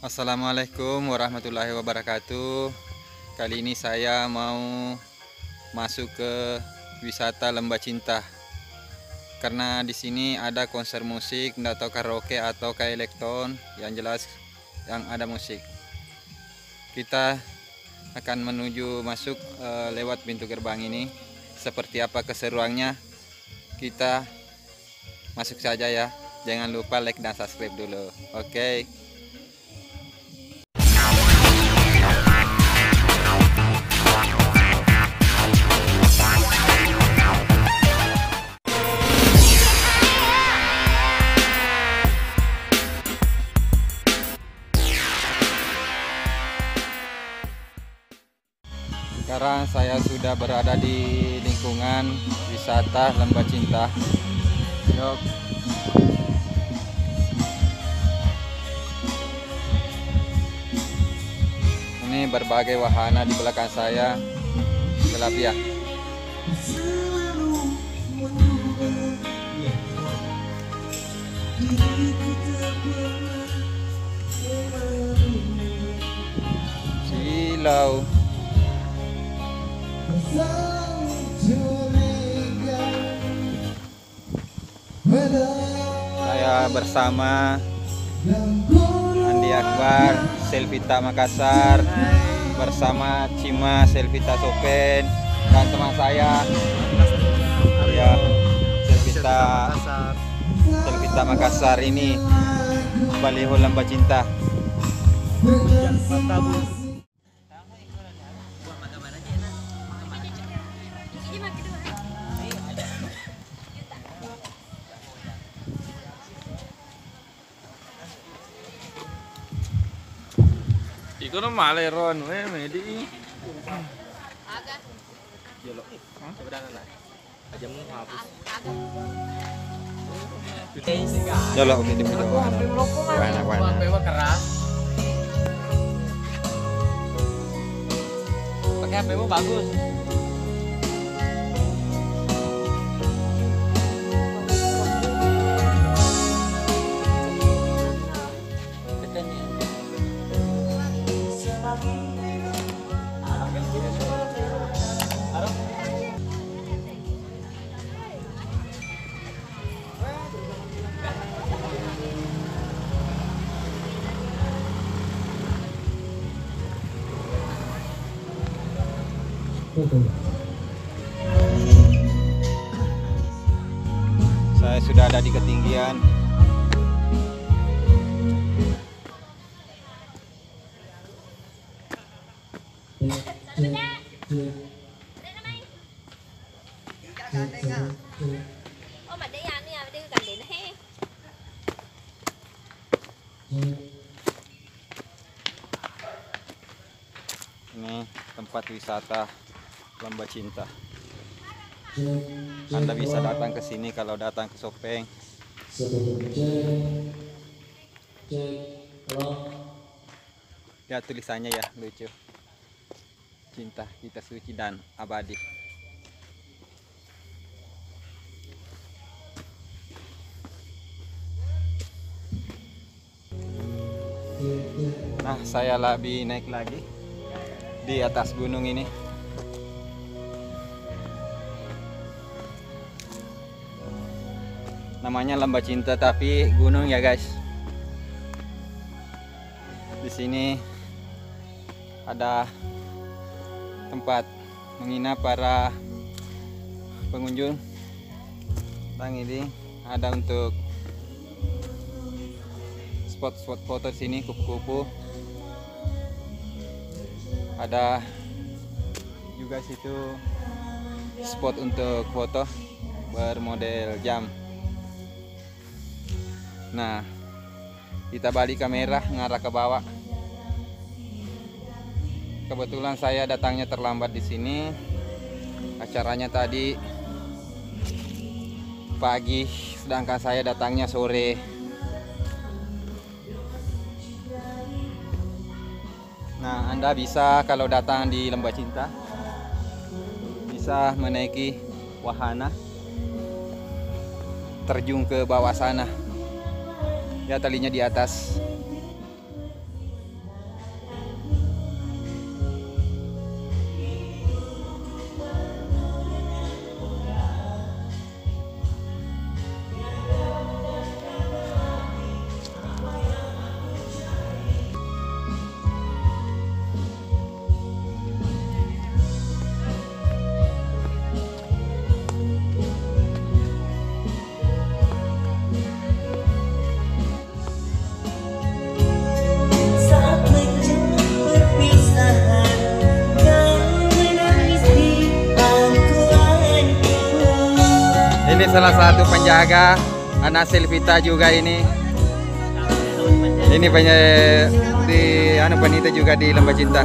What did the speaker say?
Assalamualaikum warahmatullahi wabarakatuh. Kali ini saya mau masuk ke wisata Lembah Cinta. Karena di sini ada konser musik, nggak tahu karaoke atau kayak elektron, yang jelas yang ada musik. Kita akan menuju masuk lewat pintu gerbang ini. Seperti apa keseruannya? Kita masuk saja ya. Jangan lupa like dan subscribe dulu. Oke. Sekarang saya sudah berada di lingkungan wisata Lembah Cinta. Yuk. Ini berbagai wahana di belakang saya. Gelap ya. Silau. Saya bersama Andi Akbar, Selvita Makassar, bersama Cima Selvita Sopen, dan teman saya ya Selvita Makassar. Ini baliho Lembah Cinta. Ikaw na maleron, medi. Agak. Yolo. Sebenarnya na. Aja mo hapus. Yolo, oke di video. Wana keras. Pakai HP mu bagus. Saya sudah ada di ketinggian. Ini tempat wisata Lembah Cinta. Anda bisa datang ke sini kalau datang ke Sopeng. Lihat tulisannya ya, lucu. Cinta kita suci dan abadi. Nah, saya lebih naik lagi di atas gunung ini. Namanya Lembah Cinta tapi gunung ya guys. Di sini ada tempat menginap para pengunjung. Bang, ini ada untuk spot-spot foto di sini, kupu-kupu. Ada juga situ spot untuk foto bermodel jam. Nah, kita balik kamera ngarah ke bawah. Kebetulan saya datangnya terlambat di sini. Acaranya tadi pagi, sedangkan saya datangnya sore. Nah, Anda bisa kalau datang di Lembah Cinta bisa menaiki wahana terjun ke bawah sana. Ya, talinya di atas. salah satu penjaga anak Selvita juga ini. Ini banyak di anu penita juga di Lembah Cinta.